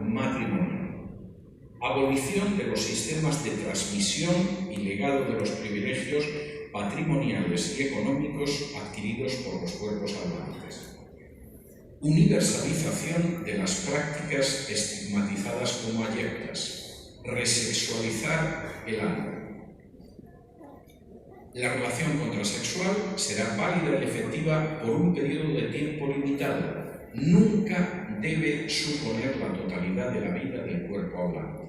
matrimonial. Abolición de los sistemas de transmisión y legado de los privilegios patrimoniales y económicos adquiridos por los cuerpos hablantes. Universalización de las prácticas estigmatizadas como abyectas. Resexualizar el ano. La relación contrasexual será válida y efectiva por un periodo de tiempo limitado. Nunca debe suponer la totalidad de la vida del cuerpo hablante.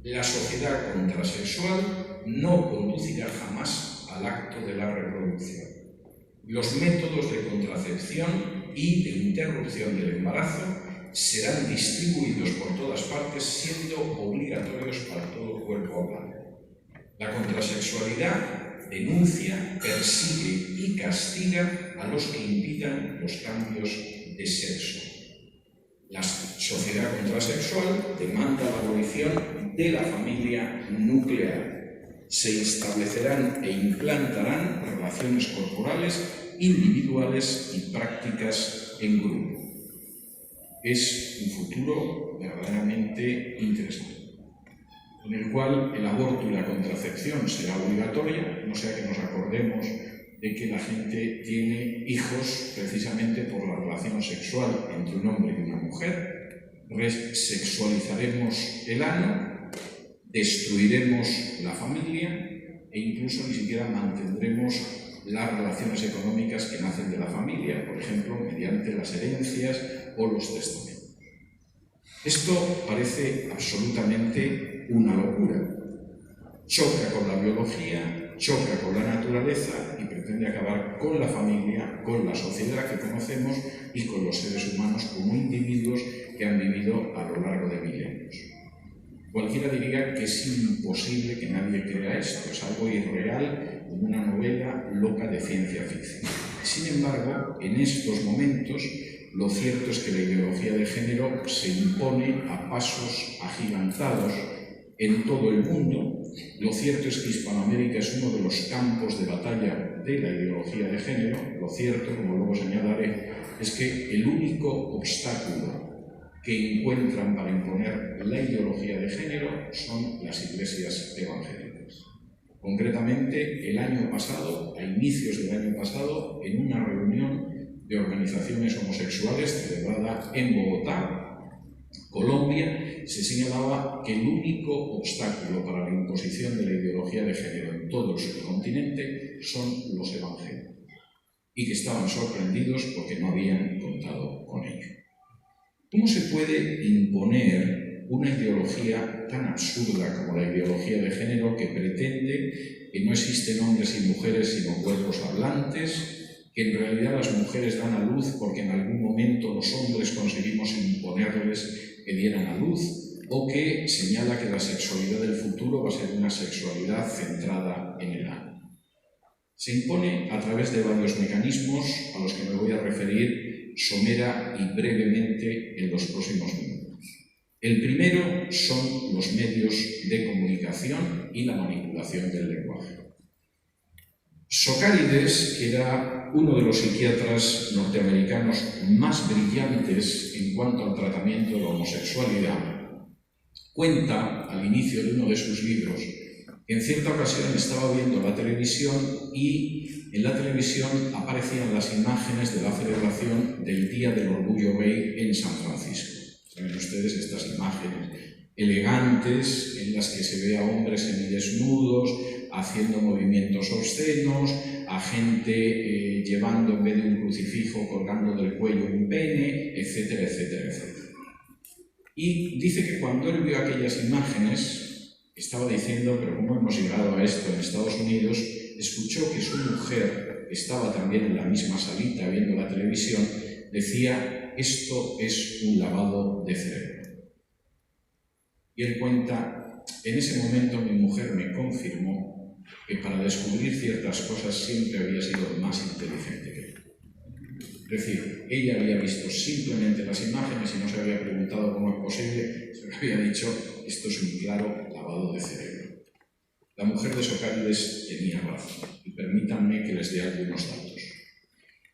La sociedad contrasexual no conducirá jamás al acto de la reproducción. Los métodos de contracepción y de interrupción del embarazo serán distribuidos por todas partes, siendo obligatorios para todo cuerpo hablante. La contrasexualidad denuncia, persigue y castiga a los que impidan los cambios de sexo. La sociedad contrasexual demanda la abolición de la familia nuclear. Se establecerán e implantarán relaciones corporales, individuales y prácticas en grupo. Es un futuro verdaderamente interesante, en el cual el aborto y la contracepción será obligatoria, no sea que nos acordemos de que la gente tiene hijos precisamente por la relación sexual entre un hombre y una mujer. Resexualizaremos el ano, destruiremos la familia e incluso ni siquiera mantendremos las relaciones económicas que nacen de la familia, por ejemplo, mediante las herencias o los testamentos. Esto parece absolutamente una locura. Choca con la biología, choca con la naturaleza y pretende acabar con la familia, con la sociedad que conocemos y con los seres humanos como individuos que han vivido a lo largo de milenios. Cualquiera diría que es imposible que nadie crea esto, es algo irreal, como una novela loca de ciencia ficción. Sin embargo, en estos momentos, lo cierto es que la ideología de género se impone a pasos agigantados en todo el mundo. Lo cierto es que Hispanoamérica es uno de los campos de batalla de la ideología de género. Lo cierto, como luego señalaré, es que el único obstáculo que encuentran para imponer la ideología de género son las iglesias evangélicas. Concretamente, el año pasado, a inicios del año pasado, en una reunión de organizaciones homosexuales celebrada en Bogotá, Colombia, se señalaba que el único obstáculo para la imposición de la ideología de género en todo el subcontinente son los evangélicos, y que estaban sorprendidos porque no habían contado con ello. ¿Cómo se puede imponer una ideología tan absurda como la ideología de género que pretende que no existen hombres y mujeres sino cuerpos hablantes, que en realidad las mujeres dan a luz porque en algún momento los hombres conseguimos imponerles que dieran a luz, o que señala que la sexualidad del futuro va a ser una sexualidad centrada en el ano? Se impone a través de varios mecanismos a los que me voy a referir somera y brevemente en los próximos minutos. El primero son los medios de comunicación y la manipulación del lenguaje. Socárides, que era uno de los psiquiatras norteamericanos más brillantes en cuanto al tratamiento de la homosexualidad, cuenta al inicio de uno de sus libros que en cierta ocasión estaba viendo la televisión y en la televisión aparecían las imágenes de la celebración del Día del Orgullo Gay en San Francisco. Saben ustedes estas imágenes elegantes en las que se ve a hombres semidesnudos haciendo movimientos obscenos, a gente llevando en vez de un crucifijo colgando del cuello un pene, etcétera, etcétera, etcétera. Y dice que cuando él vio aquellas imágenes, estaba diciendo, pero ¿cómo hemos llegado a esto en Estados Unidos? Escuchó que su mujer, que estaba también en la misma salita viendo la televisión, decía, esto es un lavado de cerebro. Y él cuenta, en ese momento mi mujer me confirmó que para descubrir ciertas cosas siempre había sido más inteligente que yo. Es decir, ella había visto simplemente las imágenes y no se había preguntado cómo es posible, se había dicho, esto es un claro lavado de cerebro. La mujer de Socárides tenía razón, y permítanme que les dé algunos datos.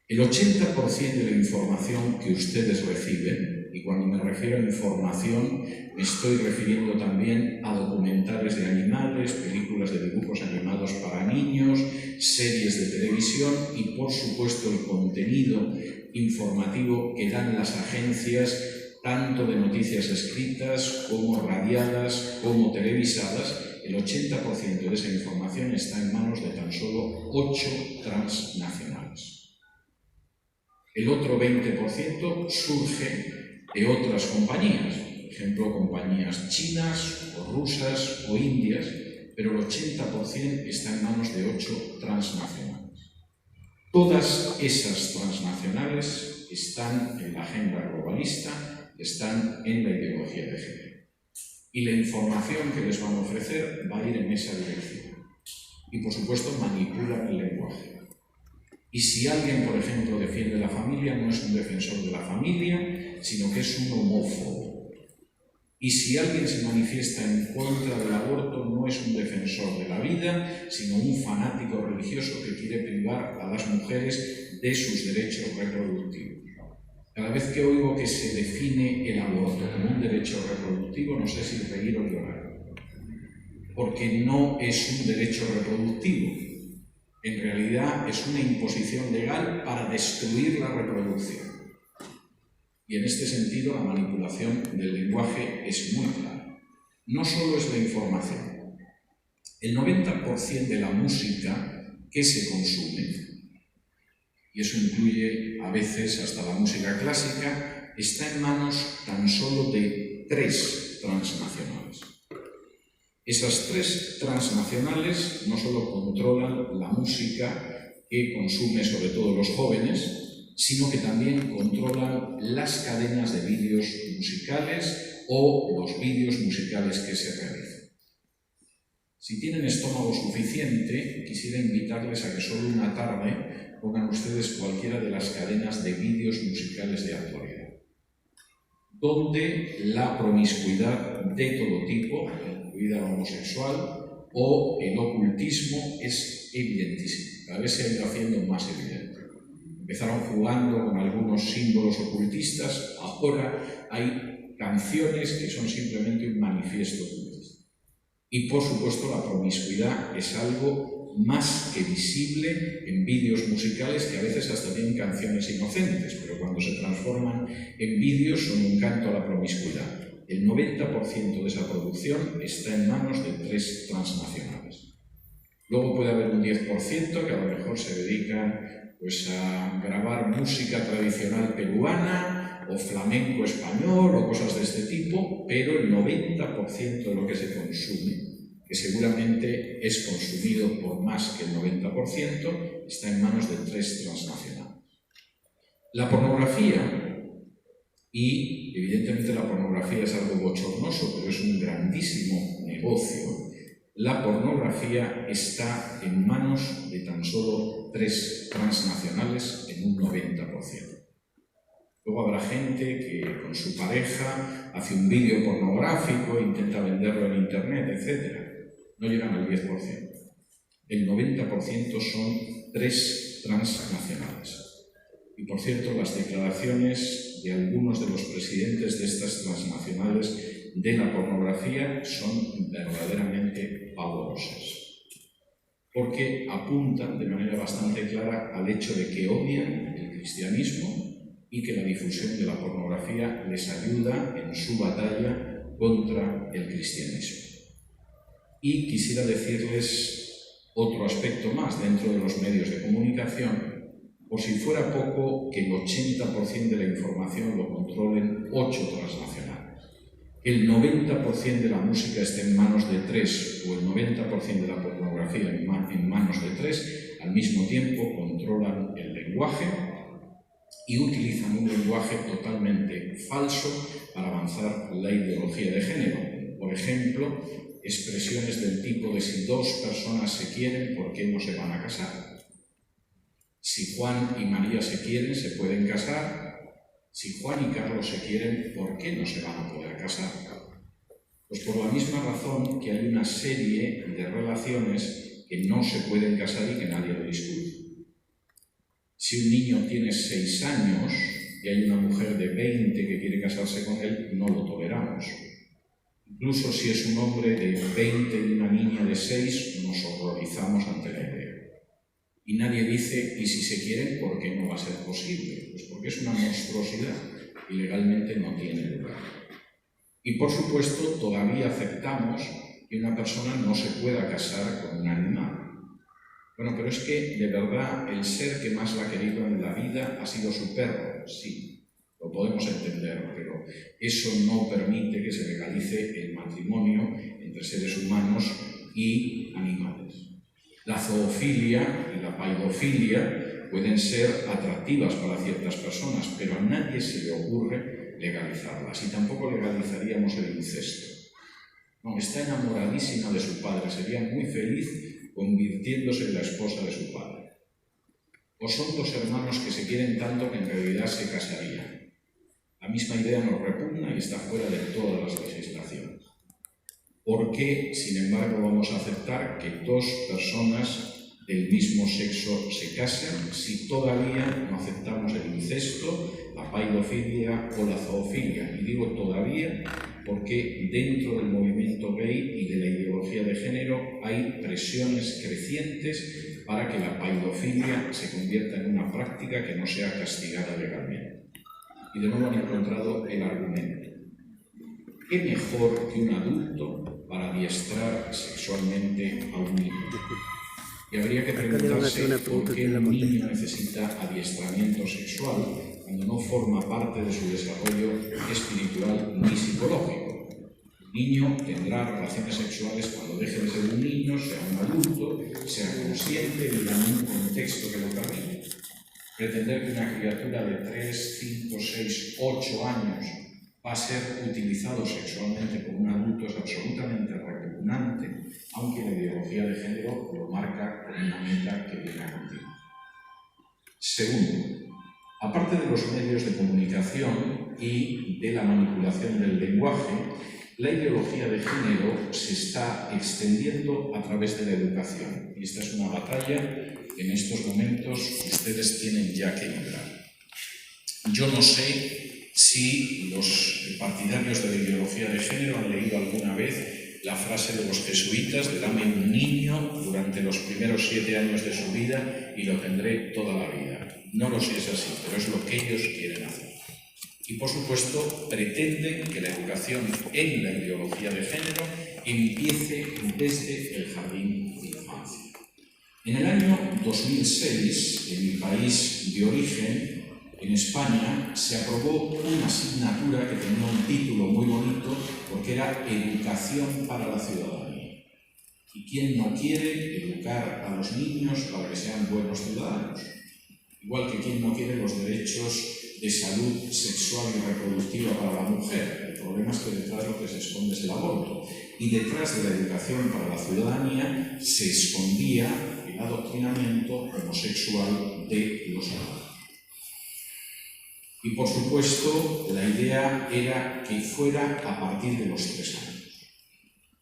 El 80% de la información que ustedes reciben y cuando me refiero a información me estoy refiriendo también a documentales de animales, películas de dibujos animados para niños, series de televisión y, por supuesto, el contenido informativo que dan las agencias, tanto de noticias escritas como radiadas como televisadas. El 80% de esa información está en manos de tan solo 8 transnacionales. El otro 20% surge de otras compañías, por ejemplo, compañías chinas o rusas o indias, pero el 80% está en manos de 8 transnacionales. Todas esas transnacionales están en la agenda globalista, están en la ideología de género. Y la información que les van a ofrecer va a ir en esa dirección. Y, por supuesto, manipulan el lenguaje. Y si alguien, por ejemplo, defiende la familia, no es un defensor de la familia, sino que es un homófobo. Y si alguien se manifiesta en contra del aborto, no es un defensor de la vida, sino un fanático religioso que quiere privar a las mujeres de sus derechos reproductivos. Cada vez que oigo que se define el aborto como un derecho reproductivo, no sé si reír o llorar. Porque no es un derecho reproductivo. En realidad es una imposición legal para destruir la reproducción. Y en este sentido la manipulación del lenguaje es muy clara. No solo es la información. El 90% de la música que se consume, y eso incluye a veces hasta la música clásica, está en manos tan solo de 3 transnacionales. Esas 3 transnacionales no solo controlan la música que consume sobre todo los jóvenes, sino que también controlan las cadenas de vídeos musicales o los vídeos musicales que se realizan. Si tienen estómago suficiente, quisiera invitarles a que solo una tarde pongan ustedes cualquiera de las cadenas de vídeos musicales de actualidad, donde la promiscuidad de todo tipo, incluida la homosexual o el ocultismo, es evidentísimo. Cada vez se ha ido haciendo más evidente. Empezaron jugando con algunos símbolos ocultistas, ahora hay canciones que son simplemente un manifiesto ocultista. Y por supuesto la promiscuidad es algo más que visible en vídeos musicales que a veces hasta tienen canciones inocentes, pero cuando se transforman en vídeos son un canto a la promiscuidad. El 90% de esa producción está en manos de 3 transnacionales. Luego puede haber un 10% que a lo mejor se dedican a grabar música tradicional peruana o flamenco español o cosas de este tipo, pero el 90% de lo que se consume, que seguramente es consumido por más que el 90%, está en manos de 3 transnacionales. La pornografía, y evidentemente la pornografía es algo bochornoso, pero es un grandísimo negocio, la pornografía está en manos de tan solo 3 transnacionales en un 90%. Luego habrá gente que con su pareja hace un vídeo pornográfico, intenta venderlo en internet, etc. No llegan al 10%. El 90% son 3 transnacionales. Y por cierto, las declaraciones de algunos de los presidentes de estas transnacionales de la pornografía son verdaderamente pavorosas, porque apuntan de manera bastante clara al hecho de que odian el cristianismo y que la difusión de la pornografía les ayuda en su batalla contra el cristianismo. Y quisiera decirles otro aspecto más dentro de los medios de comunicación, por si fuera poco que el 80% de la información lo controlen 8 transnacionales. El 90% de la música está en manos de 3 o el 90% de la pornografía en manos de 3, al mismo tiempo controlan el lenguaje y utilizan un lenguaje totalmente falso para avanzar la ideología de género. Por ejemplo, expresiones del tipo de si 2 personas se quieren, ¿por qué no se van a casar? Si Juan y María se quieren, se pueden casar. Si Juan y Carlos se quieren, ¿por qué no se van a poder casar? Pues por la misma razón que hay una serie de relaciones que no se pueden casar y que nadie lo discute. Si un niño tiene 6 años y hay una mujer de 20 que quiere casarse con él, no lo toleramos. Incluso si es un hombre de 20 y una niña de 6, nos horrorizamos ante la idea. Y nadie dice, y si se quieren, ¿por qué no va a ser posible? Pues porque es una monstruosidad y legalmente no tiene lugar. Y por supuesto, todavía aceptamos que una persona no se pueda casar con un animal. Bueno, pero es que, de verdad, el ser que más la ha querido en la vida ha sido su perro, sí, lo podemos entender, pero eso no permite que se legalice el matrimonio entre seres humanos y animales. La zoofilia y la paidofilia pueden ser atractivas para ciertas personas, pero a nadie se le ocurre legalizarlas, y tampoco legalizaríamos el incesto. No, está enamoradísima de su padre, sería muy feliz convirtiéndose en la esposa de su padre. O son dos hermanos que se quieren tanto que en realidad se casarían. La misma idea nos repugna y está fuera de todas las legislaciones. ¿Por qué, sin embargo, vamos a aceptar que dos personas del mismo sexo se casen si todavía no aceptamos el incesto, la paidofilia o la zoofilia? Y digo todavía porque dentro del movimiento gay y de la ideología de género hay presiones crecientes para que la paidofilia se convierta en una práctica que no sea castigada legalmente. Y de nuevo han encontrado el argumento. ¿Qué mejor que un adulto para adiestrar sexualmente a un niño? Y habría que preguntarse por qué un niño necesita adiestramiento sexual cuando no forma parte de su desarrollo espiritual ni psicológico. El niño tendrá relaciones sexuales cuando deje de ser un niño, sea un adulto, sea consciente y en un contexto que lo permite. Pretender que una criatura de 3, 5, 6, 8 años va a ser utilizado sexualmente por un adulto es absolutamente repugnante, aunque la ideología de género lo marca como una meta que viene a continuar. Segundo, aparte de los medios de comunicación y de la manipulación del lenguaje, la ideología de género se está extendiendo a través de la educación. Y esta es una batalla que en estos momentos ustedes tienen ya que librar. Yo no sé si los partidarios de la ideología de género han leído alguna vez la frase de los jesuitas de dame un niño durante los primeros 7 años de su vida y lo tendré toda la vida. No lo sé si es así, pero es lo que ellos quieren hacer. Y por supuesto pretenden que la educación en la ideología de género empiece desde el jardín de infancia. En el año 2006, en mi país de origen, en España, se aprobó una asignatura que tenía un título muy bonito porque era Educación para la Ciudadanía. ¿Y quién no quiere educar a los niños para que sean buenos ciudadanos? Igual que quién no quiere los derechos de salud sexual y reproductiva para la mujer. El problema es que detrás lo que se esconde es el aborto. Y detrás de la educación para la ciudadanía se escondía el adoctrinamiento homosexual de los adultos. Y por supuesto, la idea era que fuera a partir de los 3 años.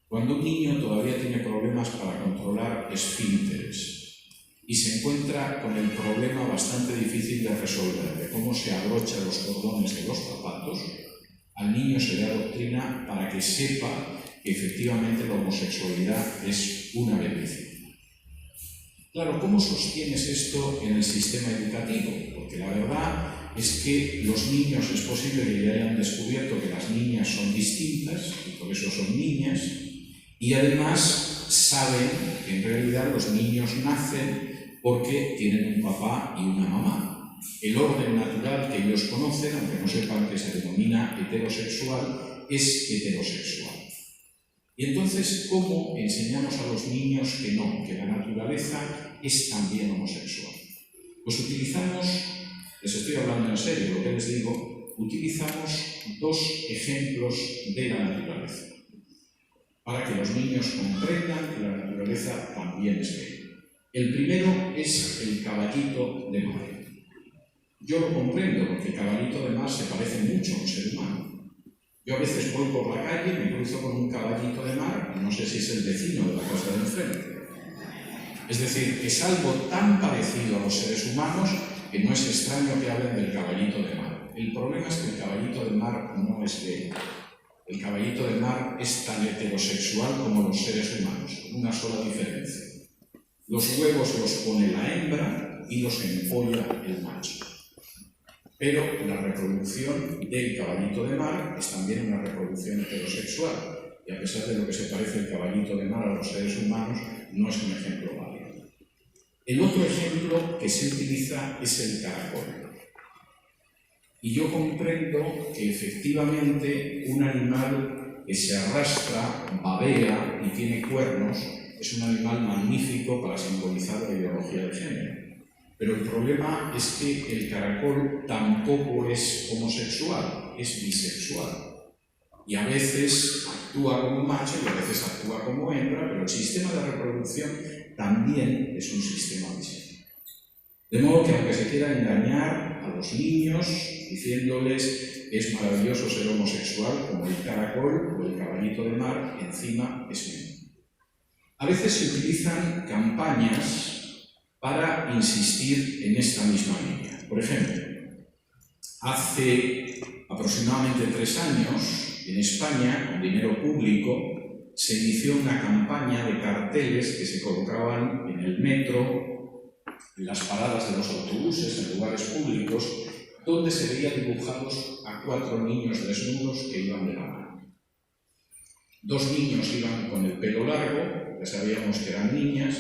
Cuando un niño todavía tiene problemas para controlar esfínteres y se encuentra con el problema bastante difícil de resolver, de cómo se abrochan los cordones de los zapatos, al niño se le adoctrina para que sepa que efectivamente la homosexualidad es una bendición. Claro, ¿cómo sostienes esto en el sistema educativo? Porque la verdad es que los niños es posible que ya hayan descubierto que las niñas son distintas y por eso son niñas, y además saben que en realidad los niños nacen porque tienen un papá y una mamá. El orden natural que ellos conocen, aunque no sepan que se denomina heterosexual, es heterosexual. Y entonces, ¿cómo enseñamos a los niños que no, que la naturaleza es también homosexual? Pues utilizamos, les estoy hablando en serio, lo que les digo, utilizamos 2 ejemplos de la naturaleza, para que los niños comprendan que la naturaleza también es bella. El primero es el caballito de mar. Yo lo comprendo porque el caballito de mar se parece mucho a un ser humano. Yo a veces voy por la calle y me cruzo con un caballito de mar, y no sé si es el vecino de la casa de enfrente. Es decir, es algo tan parecido a los seres humanos que no es extraño que hablen del caballito de mar. el problema es que el caballito de mar no es gay. El caballito de mar es tan heterosexual como los seres humanos, con una sola diferencia. Los huevos los pone la hembra y los empolla el macho. Pero la reproducción del caballito de mar es también una reproducción heterosexual, y a pesar de lo que se parece el caballito de mar a los seres humanos, no es un ejemplo válido. El otro ejemplo que se utiliza es el caracol. Y yo comprendo que efectivamente un animal que se arrastra, babea y tiene cuernos es un animal magnífico para simbolizar la ideología de género. Pero el problema es que el caracol tampoco es homosexual, es bisexual. Y a veces actúa como macho y a veces actúa como hembra, pero el sistema de reproducción también es un sistema bisexual. De modo que aunque se quiera engañar a los niños diciéndoles que es maravilloso ser homosexual, como el caracol o el caballito de mar, encima es mentira. A veces se utilizan campañas para insistir en esta misma línea. Por ejemplo, hace aproximadamente 3 años, en España, con dinero público, se inició una campaña de carteles que se colocaban en el metro, en las paradas de los autobuses, en lugares públicos, donde se veía dibujados a 4 niños desnudos que iban de la mano. 2 niños iban con el pelo largo, ya sabíamos que eran niñas,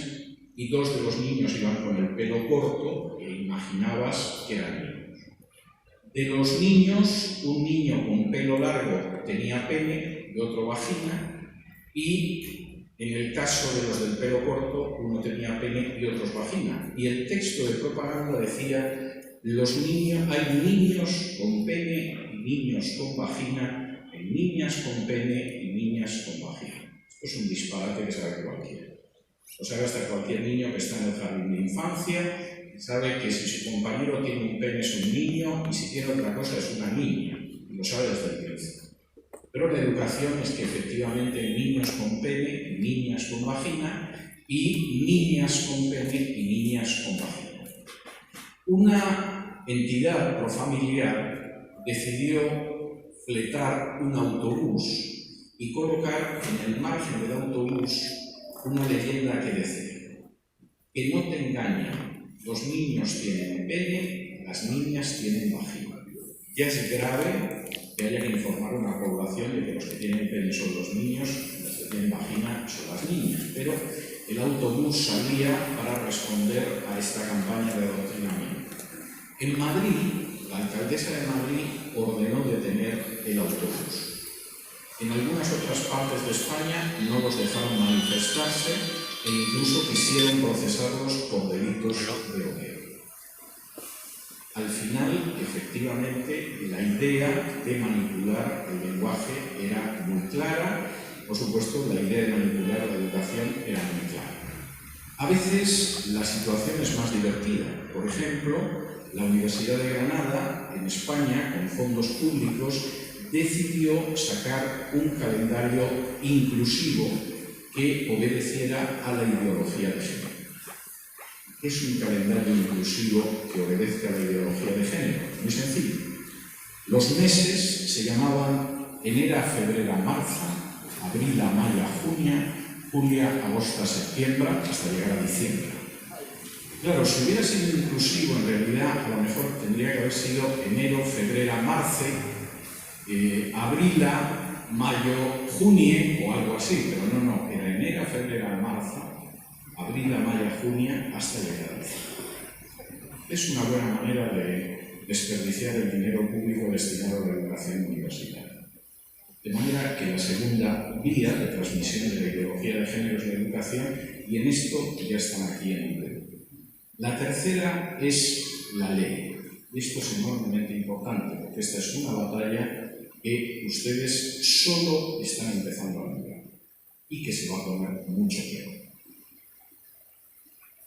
y 2 de los niños iban con el pelo corto, que imaginabas que eran niños. De los niños, un niño con pelo largo tenía pene y otro vagina, y en el caso de los del pelo corto, uno tenía pene y otros vagina. Y el texto de propaganda decía: hay niños con pene y niños con vagina, hay niñas con pene y niñas con vagina. Esto es un disparate que sabe cualquiera. Lo sabe hasta cualquier niño que está en el jardín de infancia, sabe que si su compañero tiene un pene es un niño y si tiene otra cosa es una niña. Y lo sabe desde el principio. Pero la educación es que efectivamente hay niños con pene y niñas con vagina y niñas con pene y niñas con vagina. Una entidad profamiliar decidió fletar un autobús y colocar en el margen del autobús una leyenda que decía: que no te engañen, los niños tienen pene, las niñas tienen vagina. Ya es grave que haya que informar a una población de que los que tienen pene son los niños y los que tienen vagina son las niñas, pero el autobús salía para responder a esta campaña de adoctrinamiento. En Madrid, la alcaldesa de Madrid ordenó detener el autobús. En algunas otras partes de España no los dejaron manifestarse e incluso quisieron procesarlos por delitos de odio. Al final, efectivamente, la idea de manipular el lenguaje era muy clara. Por supuesto, la idea de manipular la educación era muy clara. A veces la situación es más divertida. Por ejemplo, la Universidad de Granada, en España, con fondos públicos, decidió sacar un calendario inclusivo que obedeciera a la ideología de género. Es un calendario inclusivo que obedezca a la ideología de género. Muy sencillo. Los meses se llamaban enero, febrero, marzo, abril, mayo, junio, julio, agosto, septiembre, hasta llegar a diciembre. Claro, si hubiera sido inclusivo, en realidad, a lo mejor tendría que haber sido enero, febrero, marzo, abril, mayo, junio o algo así, pero no, era enero, febrero, marzo, abril, mayo, junio, hasta llegar a diciembre. Es una buena manera de desperdiciar el dinero público destinado a la educación universitaria. De manera que la segunda vía de transmisión de la ideología de género es la educación, y en esto ya están aquí en el Perú. La tercera es la ley. Y esto es enormemente importante, porque esta es una batalla que ustedes solo están empezando a librar y que se va a tomar mucho tiempo.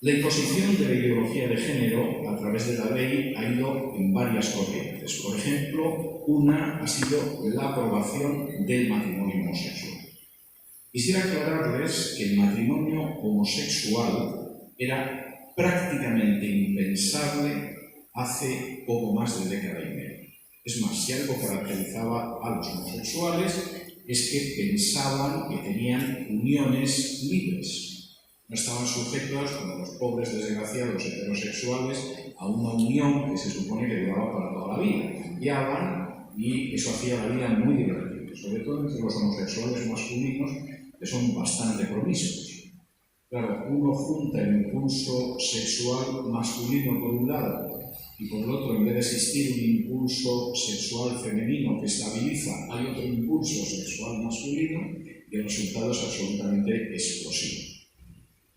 La imposición de la ideología de género a través de la ley ha ido en varias corrientes. Por ejemplo, una ha sido la aprobación del matrimonio homosexual. Quisiera aclararles que el matrimonio homosexual era prácticamente impensable hace poco más de década y media. Es más, si algo caracterizaba a los homosexuales es que pensaban que tenían uniones libres. No estaban sujetos, como los pobres desgraciados heterosexuales, a una unión que se supone que duraba para toda la vida. Cambiaban y eso hacía la vida muy divertida, sobre todo entre los homosexuales masculinos, que son bastante promiscuos. Claro, uno junta el impulso sexual masculino por un lado y por el otro, en vez de existir un impulso sexual femenino que estabiliza, hay otro impulso sexual masculino y el resultado es absolutamente explosivo.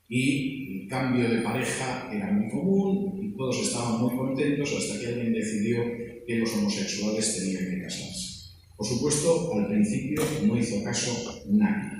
Y el cambio de pareja era muy común y todos estaban muy contentos hasta que alguien decidió que los homosexuales tenían que casarse. Por supuesto, al principio no hizo caso nadie.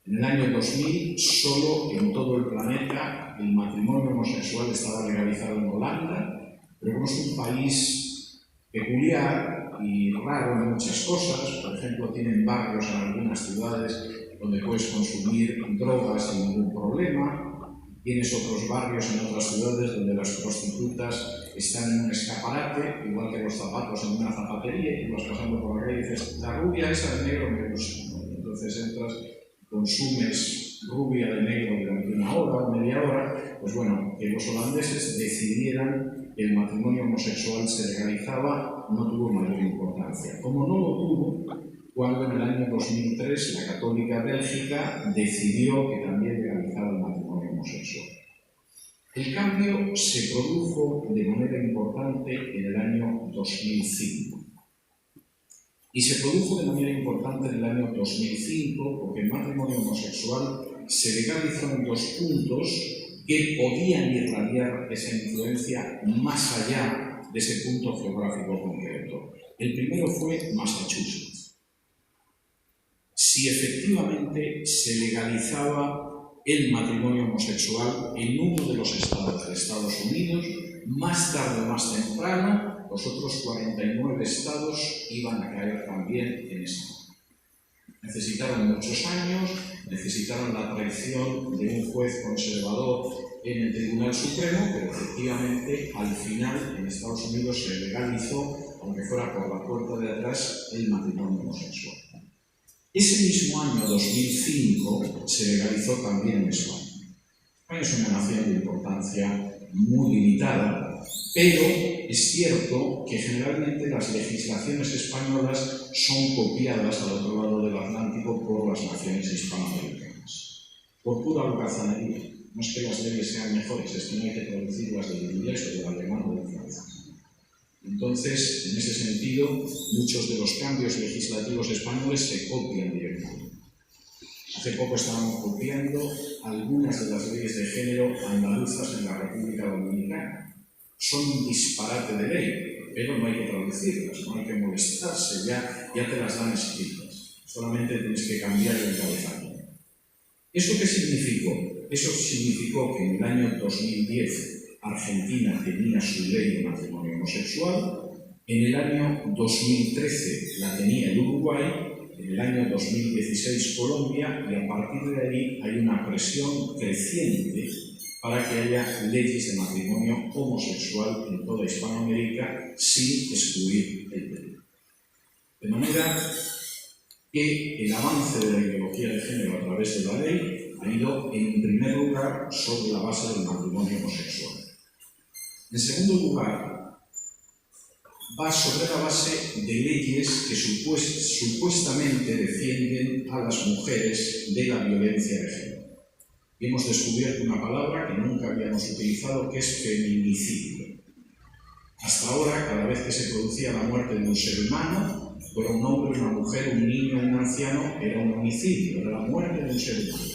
En el año 2000, solo en todo el planeta el matrimonio homosexual estaba legalizado en Holanda, pero como es un país peculiar y raro en muchas cosas, por ejemplo, tienen barrios en algunas ciudades donde puedes consumir drogas sin ningún problema, tienes otros barrios en otras ciudades donde las prostitutas están en un escaparate, igual que los zapatos en una zapatería, y vas pasando por la calle y dices, la rubia esa de negro me gusta, ¿no? Entonces entras, consumes rubia de negro durante una hora o media hora, pues bueno, que los holandeses decidieran que el matrimonio homosexual se legalizaba no tuvo mayor importancia. Como no lo tuvo, cuando en el año 2003 la católica Bélgica decidió que también legalizaba el matrimonio homosexual. El cambio se produjo de manera importante en el año 2005. Y se produjo de manera importante en el año 2005 porque el matrimonio homosexual se legalizó en 2 puntos que podían irradiar esa influencia más allá de ese punto geográfico concreto. El primero fue Massachusetts. Si efectivamente se legalizaba el matrimonio homosexual en uno de los estados de Estados Unidos, más tarde o más temprano, los otros 49 estados iban a caer también en esto. Necesitaron muchos años, necesitaron la traición de un juez conservador en el Tribunal Supremo, pero efectivamente al final en Estados Unidos se legalizó, aunque fuera por la puerta de atrás, el matrimonio homosexual. Ese mismo año, 2005, se legalizó también en España. España es una nación de importancia muy limitada, pero es cierto que generalmente las legislaciones españolas son copiadas al otro lado del Atlántico por las naciones hispanoamericanas, por pura holgazanería. No es que las leyes sean mejores, es que no hay que traducirlas del inglés o del alemán o del francés. Entonces, en ese sentido, muchos de los cambios legislativos españoles se copian directamente. Hace poco estábamos copiando algunas de las leyes de género andaluzas en la República Dominicana. Son un disparate de ley, pero no hay que traducirlas, no hay que molestarse, ya te las dan escritas. Solamente tienes que cambiar el encabezado. ¿Eso qué significó? Eso significó que en el año 2010 Argentina tenía su ley de matrimonio homosexual, en el año 2013 la tenía el Uruguay, en el año 2016 Colombia, y a partir de ahí hay una presión creciente para que haya leyes de matrimonio homosexual en toda Hispanoamérica sin excluir el Perú. De manera que el avance de la ideología de género a través de la ley ha ido en primer lugar sobre la base del matrimonio homosexual. En segundo lugar, va sobre la base de leyes que supuestamente defienden a las mujeres de la violencia de género. Y hemos descubierto una palabra que nunca habíamos utilizado, que es feminicidio. Hasta ahora, cada vez que se producía la muerte de un ser humano, fuera un hombre, una mujer, un niño, un anciano, era un homicidio, era la muerte de un ser humano.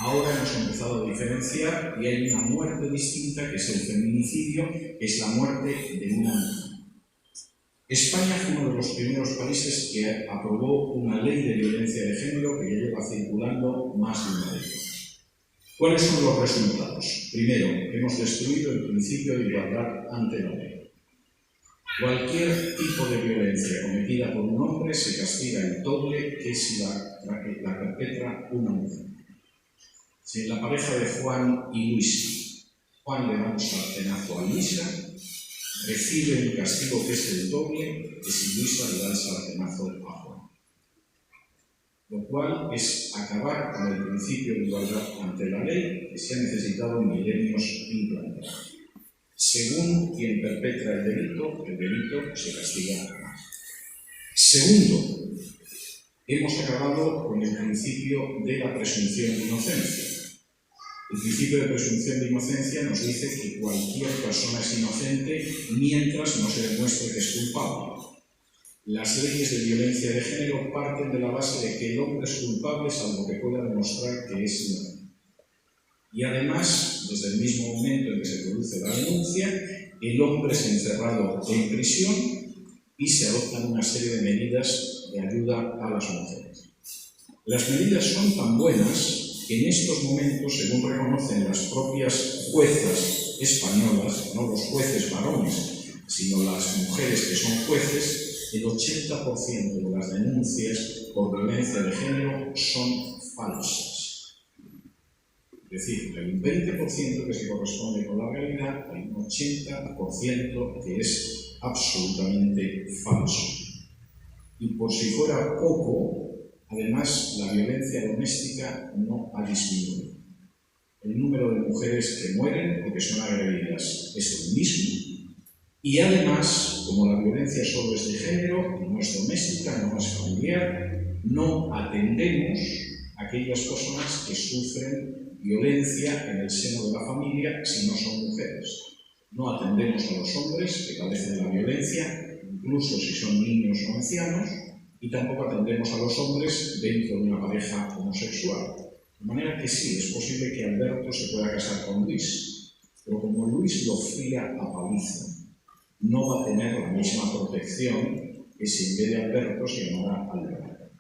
Ahora hemos empezado a diferenciar y hay una muerte distinta, que es el feminicidio, que es la muerte de una mujer. España fue uno de los primeros países que aprobó una ley de violencia de género que ya lleva circulando más de una década. ¿Cuáles son los resultados? Primero, hemos destruido el principio de igualdad ante la ley. Cualquier tipo de violencia cometida por un hombre se castiga el doble que si la perpetra una mujer. Si en la pareja de Juan y Luisa, Juan le da un sartenazo a Luisa, recibe un castigo que es el doble que si Luisa le da el sartenazo a Juan. Lo cual es acabar con el principio de igualdad ante la ley que se ha necesitado milenios implantar. Según quien perpetra el delito se castiga más. Segundo, hemos acabado con el principio de la presunción de inocencia. El principio de presunción de inocencia nos dice que cualquier persona es inocente mientras no se demuestre que es culpable. Las leyes de violencia de género parten de la base de que el hombre es culpable salvo que pueda demostrar que es inocente. Y además, desde el mismo momento en que se produce la denuncia, el hombre es encerrado en prisión y se adoptan una serie de medidas de ayuda a las mujeres. Las medidas son tan buenas que en estos momentos, según reconocen las propias juezas españolas, no los jueces varones, sino las mujeres que son jueces, el 80% de las denuncias por violencia de género son falsas. Es decir, hay un 20% que se corresponde con la realidad, hay un 80% que es absolutamente falso. Y por si fuera poco, además, la violencia doméstica no ha disminuido. El número de mujeres que mueren o que son agredidas es el mismo. Y además, como la violencia solo es de género, no es doméstica, no es familiar, no atendemos a aquellas personas que sufren violencia en el seno de la familia si no son mujeres. No atendemos a los hombres que padecen de la violencia, incluso si son niños o ancianos, y tampoco atendemos a los hombres dentro de una pareja homosexual. De manera que sí, es posible que Alberto se pueda casar con Luis, pero como Luis lo fría a paliza, no va a tener la misma protección que si en vez de Alberto se llamara Alberto.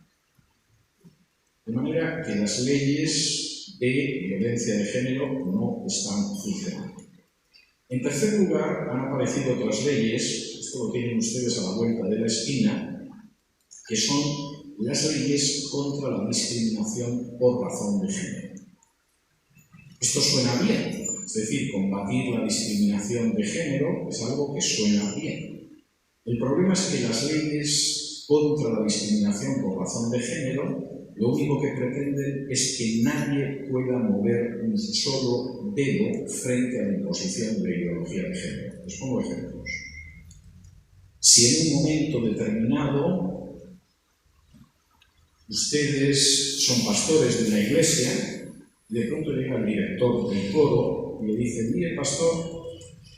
De manera que las leyes de violencia de género no están funcionando. En tercer lugar, han aparecido otras leyes, esto lo tienen ustedes a la vuelta de la esquina, que son las leyes contra la discriminación por razón de género. Esto suena bien, es decir, combatir la discriminación de género es algo que suena bien. El problema es que las leyes contra la discriminación por razón de género lo único que pretenden es que nadie pueda mover un solo dedo frente a la imposición de la ideología de género. Les pongo ejemplos. Si en un momento determinado ustedes son pastores de una iglesia y de pronto llega el director del coro y le dice: mire, pastor,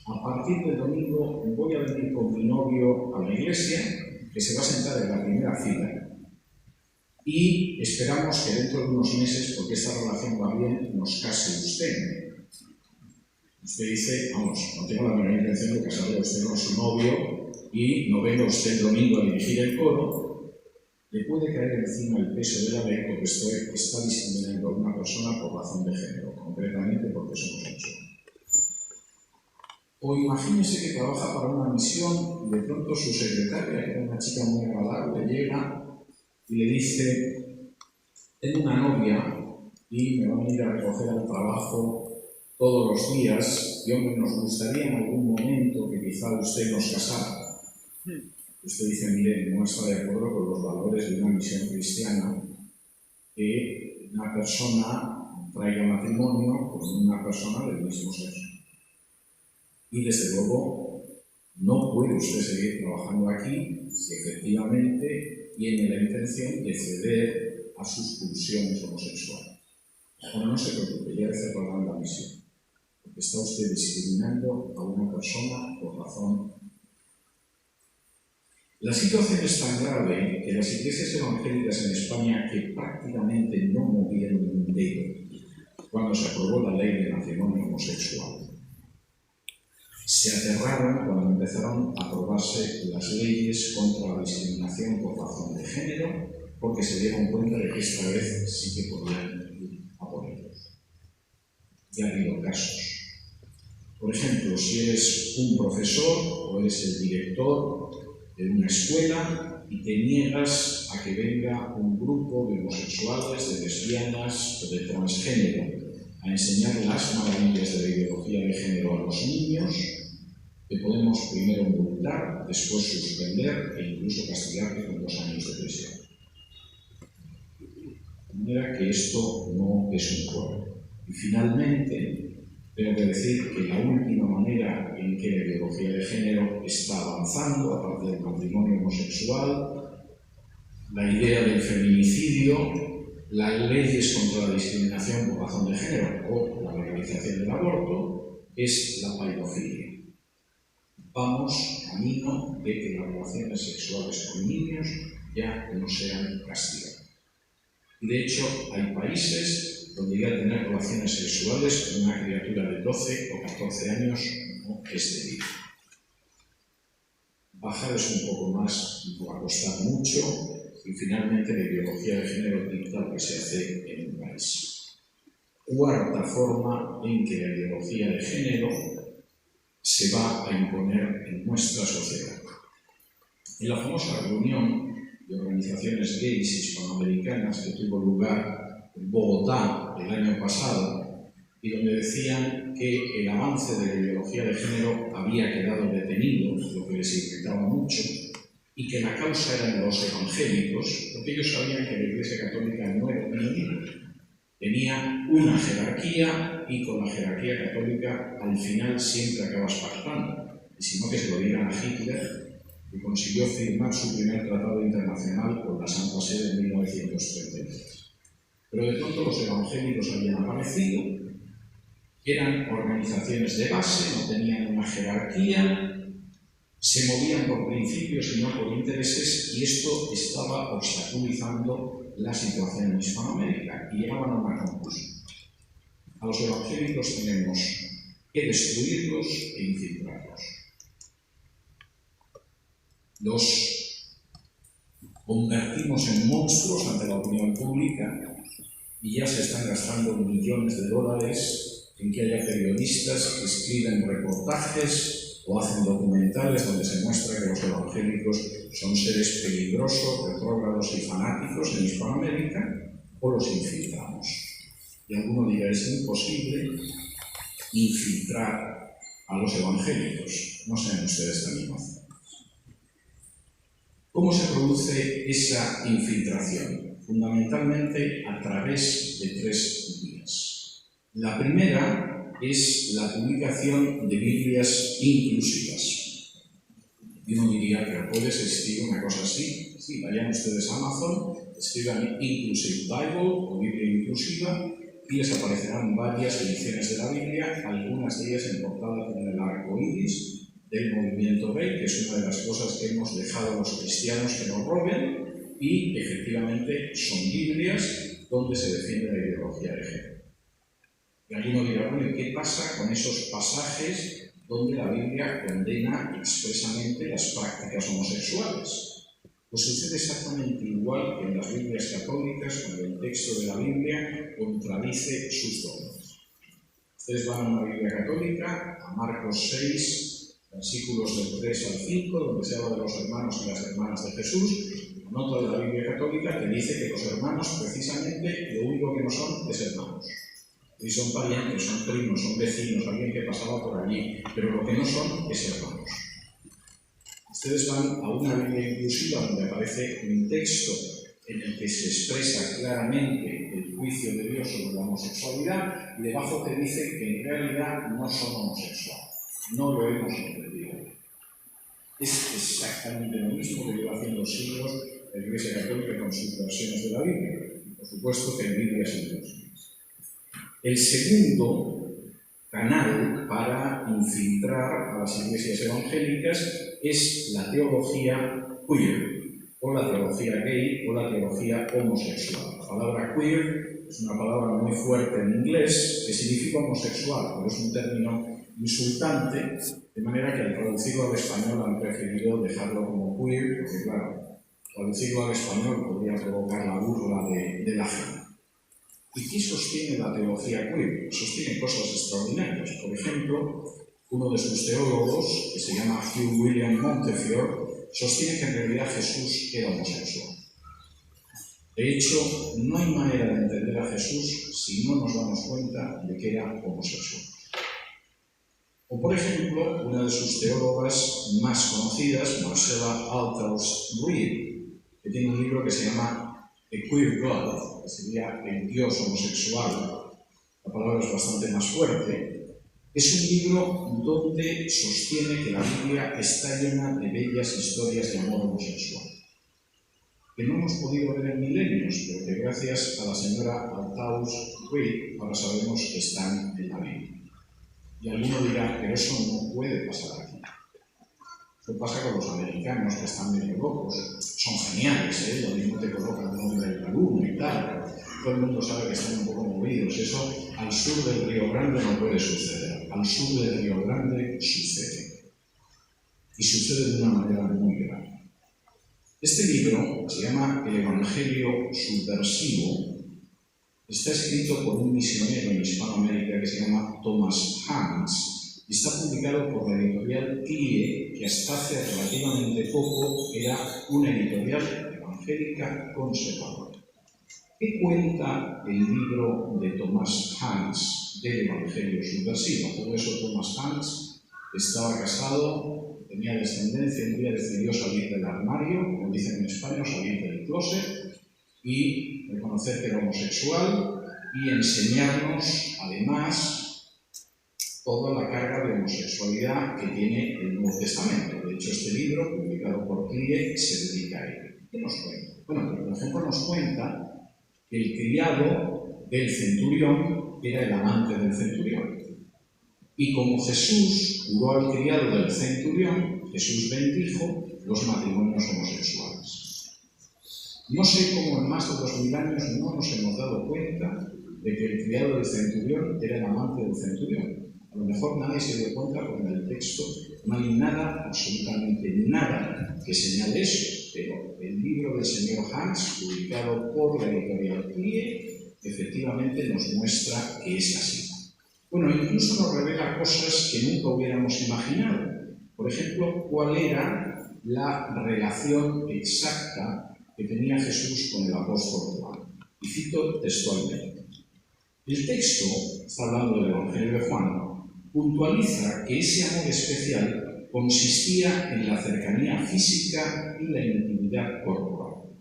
a partir del domingo voy a venir con mi novio a la iglesia, que se va a sentar en la primera fila, y esperamos que dentro de unos meses, porque esta relación va bien, nos case usted. Usted dice: vamos, no tengo la menor intención de casarle a usted con su novio y no venga usted el domingo a dirigir el coro. Le puede caer encima el peso de la ley porque usted está discriminando a una persona por razón de género, concretamente porque es homosexual. O imagínese que trabaja para una misión y de pronto su secretaria, que era una chica muy agradable, llega y le dice: tengo una novia y me va a venir a recoger al trabajo todos los días y hombre, nos gustaría en algún momento que quizá usted nos casara. Usted dice: mire, no está de acuerdo con los valores de una misión cristiana que una persona traiga matrimonio con una persona del mismo sexo. Y desde luego no puede usted seguir trabajando aquí si efectivamente tiene la intención de ceder a sus pulsiones homosexuales. Bueno, no se preocupe, ya le cerrarán la misión, porque está usted discriminando a una persona por razón. La situación es tan grave que las iglesias evangélicas en España, que prácticamente no movieron un dedo cuando se aprobó la ley de matrimonio homosexual, se aterraron cuando empezaron a aprobarse las leyes contra la discriminación por razón de género, porque se dieron cuenta de que esta vez sí que podían ir a por ellos. Y ha habido casos. Por ejemplo, si eres un profesor o eres el director de una escuela y te niegas a que venga un grupo de homosexuales, de lesbianas o de transgénero a enseñar las maravillas de la ideología de género a los niños, Te podemos primero multar, después suspender e incluso castigarte con 2 años de prisión. De manera que esto no es un juego. Y finalmente, tengo que decir que la última manera en que la ideología de género está avanzando, aparte del matrimonio homosexual, la idea del feminicidio, las leyes contra la discriminación por razón de género o la legalización del aborto, es la paidofilia. Vamos camino de que las relaciones sexuales con niños ya no sean castigadas. Y de hecho, hay países donde ya tener relaciones sexuales con una criatura de 12 o 14 años no es debido. Bajar es un poco más, va a costar mucho, y finalmente la ideología de género dicta lo que se hace en un país. Cuarta forma en que la ideología de género se va a imponer en nuestra sociedad. En la famosa reunión de organizaciones gays hispanoamericanas que tuvo lugar en Bogotá el año pasado y donde decían que el avance de la ideología de género había quedado detenido, lo que les irritaba mucho, y que la causa eran los evangélicos, porque ellos sabían que la Iglesia Católica no era unánime. Tenía una jerarquía y con la jerarquía católica al final siempre acabas pactando. Y si no, que se lo digan a Hitler, que consiguió firmar su primer tratado internacional con la Santa Sede en 1933. Pero de pronto los evangélicos habían aparecido, eran organizaciones de base, no tenían una jerarquía, se movían por principios y no por intereses, y esto estaba obstaculizando la situación en Hispanoamérica, y llegaban a una conclusión. A los evangélicos tenemos que destruirlos e infiltrarlos. Los convertimos en monstruos ante la opinión pública y ya se están gastando millones de dólares en que haya periodistas que escriben reportajes o hacen documentales donde se muestra que los evangélicos son seres peligrosos, retrógrados y fanáticos en Hispanoamérica, o los infiltramos. Y alguno dirá, es imposible infiltrar a los evangélicos. No sean ustedes tan inocentes. ¿Cómo se produce esa infiltración? Fundamentalmente a través de 3 vías. La primera es la publicación de Biblias inclusivas. Y uno diría, pero ¿puede existir una cosa así? Sí, vayan ustedes a Amazon, escriban Inclusive Bible o Biblia inclusiva y les aparecerán varias ediciones de la Biblia, algunas de ellas en portada con el arco iris del movimiento gay, que es una de las cosas que hemos dejado a los cristianos que nos roben, y efectivamente son Biblias donde se defiende la ideología de género. Y alguno dirá, bueno, ¿qué pasa con esos pasajes donde la Biblia condena expresamente las prácticas homosexuales? Pues sucede exactamente igual que en las Biblias católicas, cuando el texto de la Biblia contradice sus dogmas. Ustedes van a una Biblia católica, a Marcos 6, versículos del 3 al 5, donde se habla de los hermanos y las hermanas de Jesús, con otra de la Biblia católica que dice que los hermanos, precisamente, lo único que no son es hermanos. Y son parientes, son primos, son vecinos, alguien que pasaba por allí, pero lo que no son es hermanos. Ustedes van a una Biblia inclusiva donde aparece un texto en el que se expresa claramente el juicio de Dios sobre la homosexualidad y debajo te dice que en realidad no son homosexuales. No lo hemos entendido. Es exactamente lo mismo que lleva haciendo siglos la Iglesia Católica con sus versiones de la Biblia. Y por supuesto que en Biblias inclusivas. El segundo canal para infiltrar a las iglesias evangélicas es la teología queer, o la teología gay, o la teología homosexual. La palabra queer es una palabra muy fuerte en inglés que significa homosexual, pero es un término insultante, de manera que al traducirlo al español han preferido dejarlo como queer, porque claro, traducirlo al español podría provocar la burla de la gente. ¿Y qué sostiene la teología queer? Sostiene cosas extraordinarias. Por ejemplo, uno de sus teólogos, que se llama Hugh William Montefiore, sostiene que en realidad Jesús era homosexual. De hecho, no hay manera de entender a Jesús si no nos damos cuenta de que era homosexual. O, por ejemplo, una de sus teólogas más conocidas, Marcella Althaus Reid, que tiene un libro que se llama The Queer God, que sería el Dios homosexual. La palabra es bastante más fuerte. Es un libro donde sostiene que la Biblia está llena de bellas historias de amor homosexual, que no hemos podido ver en milenios, pero que gracias a la señora Althaus Reid ahora sabemos que están en la Biblia. Y alguno dirá, pero eso no puede pasar aquí. Eso pasa con los americanos, que están medio locos. Son geniales, ¿eh? Lo mismo te colocan un nombre de la luna y tal. Todo el mundo sabe que están un poco movidos. Eso al sur del Río Grande no puede suceder. Al sur del Río Grande sucede. Y sucede de una manera muy grave. Este libro se llama El Evangelio Subversivo. Está escrito por un misionero en Hispanoamérica que se llama Thomas Hanks y está publicado por la editorial CLIE, que hasta hace relativamente poco era una editorial evangélica conservadora. ¿Qué cuenta el libro de Thomas Hanks del Evangelio Subversivo? Todo eso Thomas Hanks estaba casado, tenía descendencia, un día decidió salir del armario, como dicen en España, salir del closet, y reconocer que era homosexual y enseñarnos, además, toda la carga de homosexualidad que tiene el Nuevo Testamento. De hecho, este libro, publicado por CLIE, se dedica a ello. ¿Qué nos cuenta? Bueno, por ejemplo, nos cuenta que el criado del centurión era el amante del centurión. Y como Jesús curó al criado del centurión, Jesús bendijo los matrimonios homosexuales. No sé cómo en más de 2000 años no nos hemos dado cuenta de que el criado del centurión era el amante del centurión. A lo mejor nadie se dio cuenta porque en el texto no hay nada, absolutamente nada, que señale eso. Pero el libro del señor Hanks, publicado por la editorial CLIE, efectivamente nos muestra que es así. Bueno, incluso nos revela cosas que nunca hubiéramos imaginado. Por ejemplo, cuál era la relación exacta que tenía Jesús con el apóstol Juan. Y cito textualmente. El texto, está hablando del Evangelio de Juan, puntualiza que ese amor especial consistía en la cercanía física y la intimidad corporal.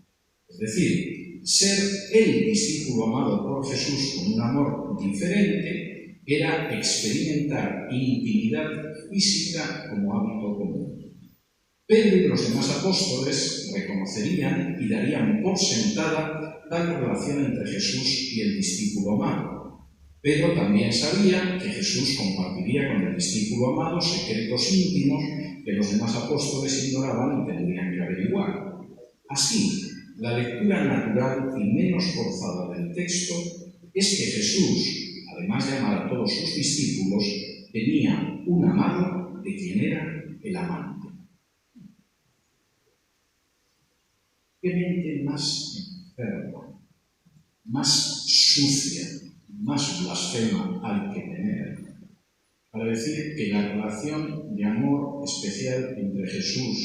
Es decir, ser el discípulo amado por Jesús con un amor diferente era experimentar intimidad física como hábito común. Pedro y los demás apóstoles reconocerían y darían por sentada tal relación entre Jesús y el discípulo amado. Pedro también sabía que Jesús compartiría con el discípulo amado secretos íntimos que los demás apóstoles ignoraban y tendrían que averiguar. Así, la lectura natural y menos forzada del texto es que Jesús, además de amar a todos sus discípulos, tenía un amado de quien era el amante. ¿Qué mente más enferma, más sucia, más blasfema hay que tener para decir que la relación de amor especial entre Jesús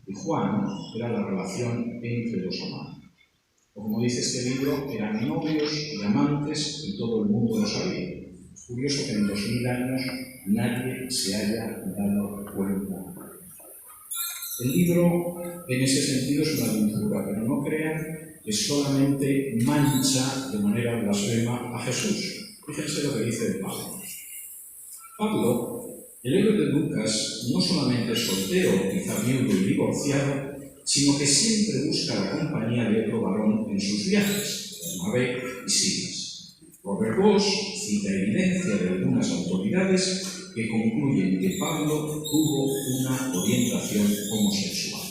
y Juan era la relación entre los amados? O como dice este libro, eran novios y amantes y todo el mundo lo sabía. Es curioso que en 2000 años nadie se haya dado cuenta. El libro, en ese sentido, es una aventura, pero no crean que solamente mancha de manera blasfema a Jesús. Fíjense lo que dice Pablo. Pablo, el héroe de Lucas, no solamente es soltero, quizá viudo y divorciado, sino que siempre busca la compañía de otro varón en sus viajes, Bernabé y Silas. Robert Bosch cita evidencia de algunas autoridades que concluyen que Pablo tuvo una orientación homosexual.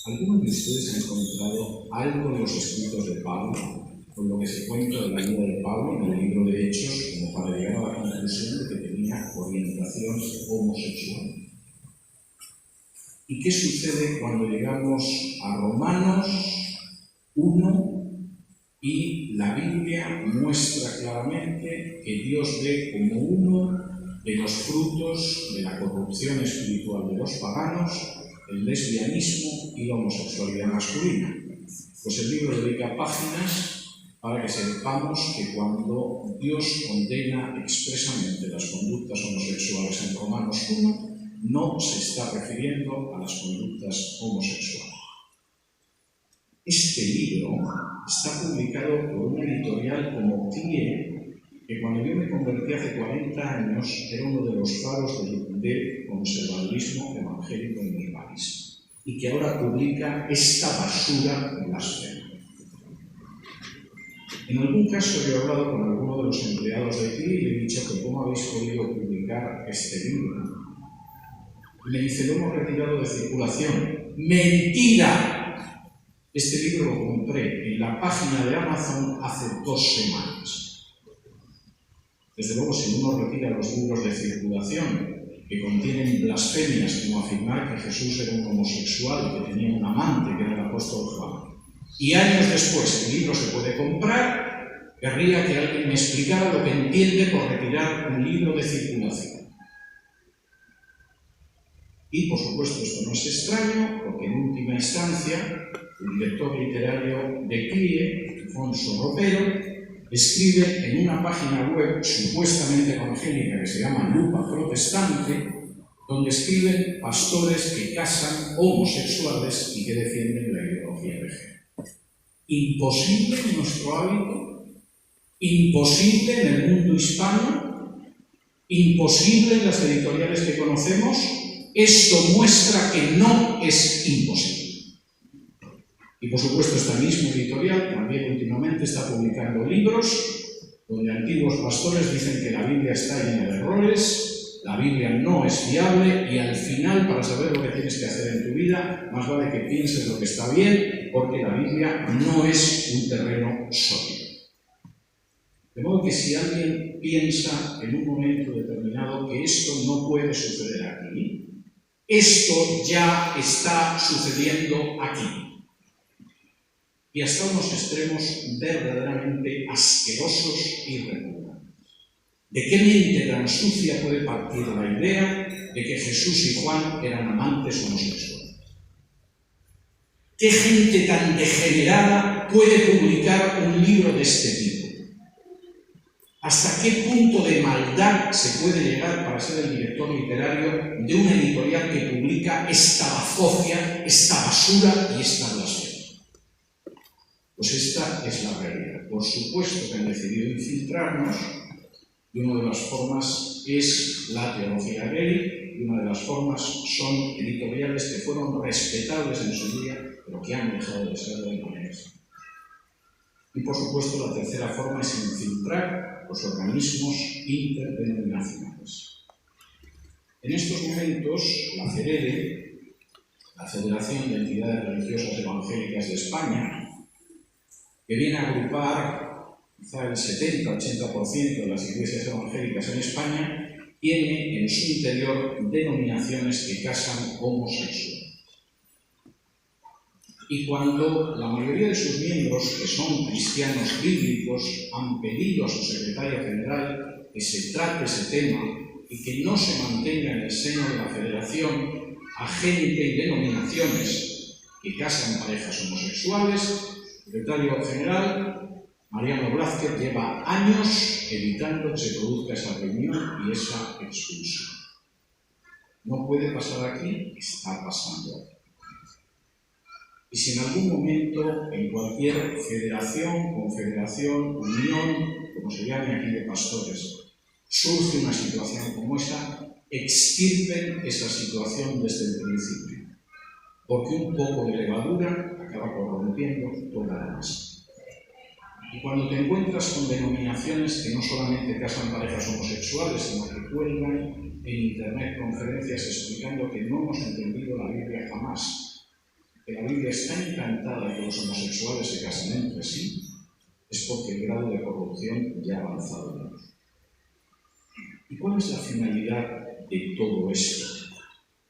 ¿Alguno de ustedes ha encontrado algo en los escritos de Pablo, con lo que se cuenta de la vida de Pablo en el libro de Hechos, como para llegar a la conclusión de que tenía orientación homosexual? ¿Y qué sucede cuando llegamos a Romanos 1 y la Biblia muestra claramente que Dios ve como uno de los frutos de la corrupción espiritual de los paganos, el lesbianismo y la homosexualidad masculina? Pues el libro dedica páginas para que sepamos que cuando Dios condena expresamente las conductas homosexuales en Romanos 1, no se está refiriendo a las conductas homosexuales. Este libro está publicado por una editorial como CLIE, que cuando yo me convertí hace 40 años era uno de los faros del conservadurismo evangélico en mi país, y que ahora publica esta basura blasfema. En algún caso yo he hablado con alguno de los empleados de CLIE y le he dicho que cómo habéis podido publicar este libro. Y me dice, lo hemos retirado de circulación. ¡Mentira! Este libro lo compré en la página de Amazon hace 2 semanas. Desde luego, si uno retira los libros de circulación que contienen blasfemias como afirmar que Jesús era un homosexual, que tenía un amante, que era el apóstol Juan, y años después el libro se puede comprar, querría que alguien me explicara lo que entiende por retirar un libro de circulación. Y, por supuesto, esto no es extraño, porque en última instancia, el director literario de CLIE, Alfonso Ropero, escribe en una página web supuestamente evangélica que se llama Lupa Protestante, donde escriben pastores que casan homosexuales y que defienden la ideología de género. ¿Imposible en nuestro hábito? ¿Imposible en el mundo hispano? ¿Imposible en las editoriales que conocemos? Esto muestra que no es imposible. Y por supuesto esta misma editorial también últimamente está publicando libros donde antiguos pastores dicen que la Biblia está llena de errores, la Biblia no es fiable y al final, para saber lo que tienes que hacer en tu vida, más vale que pienses lo que está bien, porque la Biblia no es un terreno sólido. De modo que si alguien piensa en un momento determinado que esto no puede suceder aquí, esto ya está sucediendo aquí. Y hasta unos extremos verdaderamente asquerosos y repugnantes. ¿De qué mente tan sucia puede partir la idea de que Jesús y Juan eran amantes homosexuales? ¿Qué gente tan degenerada puede publicar un libro de este tipo? ¿Hasta qué punto de maldad se puede llegar para ser el director literario de una editorial que publica esta bazofia, esta basura y esta blasfemia? Pues esta es la realidad. Por supuesto que han decidido infiltrarnos, y una de las formas es la teología gay, y una de las formas son editoriales que fueron respetables en su día, pero que han dejado de ser de manera. Y por supuesto la tercera forma es infiltrar los organismos interdenominacionales. En estos momentos, la FEREDE, la Federación de Entidades Religiosas Evangélicas de España, que viene a agrupar quizá el 70-80% de las iglesias evangélicas en España, tiene en su interior denominaciones que casan homosexuales. Y cuando la mayoría de sus miembros, que son cristianos bíblicos, han pedido a su secretario general que se trate ese tema y que no se mantenga en el seno de la Federación a gente y denominaciones que casan parejas homosexuales, el secretario general, Mariano Blázquez, lleva años evitando que se produzca esa reunión y esa expulsión. No puede pasar aquí, está pasando aquí. Y si en algún momento, en cualquier federación, confederación, unión, como se llame aquí de pastores, surge una situación como esa, extirpen esa situación desde el principio. Porque un poco de levadura acaba corrompiendo toda la masa. Y cuando te encuentras con denominaciones que no solamente casan parejas homosexuales, sino que cuelgan en internet conferencias explicando que no hemos entendido la Biblia jamás, que la Biblia está encantada de que los homosexuales se casen entre sí, es porque el grado de corrupción ya ha avanzado mucho. ¿Y cuál es la finalidad de todo esto?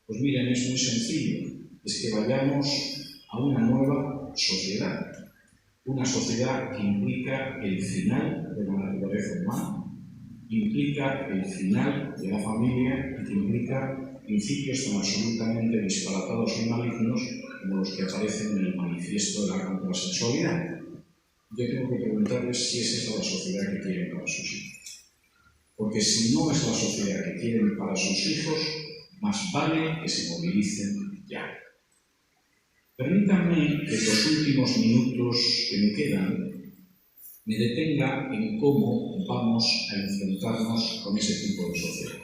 Pues miren, es muy sencillo, es que vayamos a una nueva sociedad, una sociedad que implica el final de la naturaleza humana, implica el final de la familia y que implica principios tan absolutamente disparatados y malignos como los que aparecen en el manifiesto de la contrasexualidad. yo tengo que preguntarles si es esa la sociedad que quieren para sus hijos. Porque si no es la sociedad que quieren para sus hijos, más vale que se movilicen ya. Permítanme que los últimos minutos que me quedan me detenga en cómo vamos a enfrentarnos con ese tipo de sociedad.